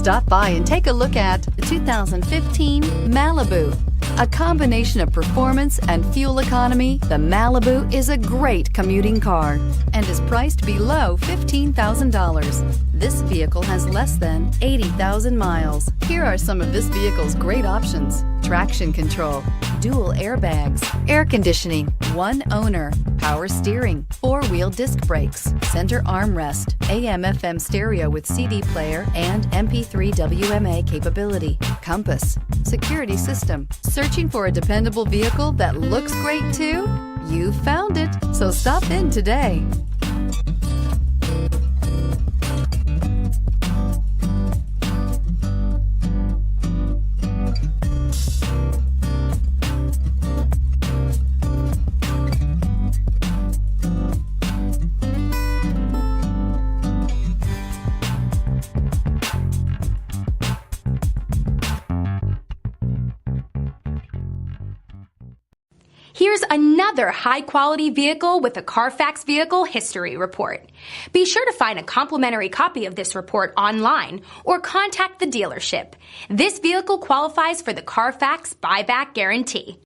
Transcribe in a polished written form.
Stop by and take a look at the 2015 Malibu. A combination of performance and fuel economy, the Malibu is a great commuting car and is priced below $15,000. This vehicle has less than 80,000 miles. Here are some of this vehicle's great options: traction control, dual airbags, air conditioning, one owner, power steering, four-wheel disc brakes, center armrest, AM/FM stereo with CD player and MP3 WMA capability, compass, security system. Searching for a dependable vehicle that looks great too? You found it, so stop in today. Here's another high-quality vehicle with a Carfax Vehicle History Report. Be sure to find a complimentary copy of this report online or contact the dealership. This vehicle qualifies for the Carfax Buyback Guarantee.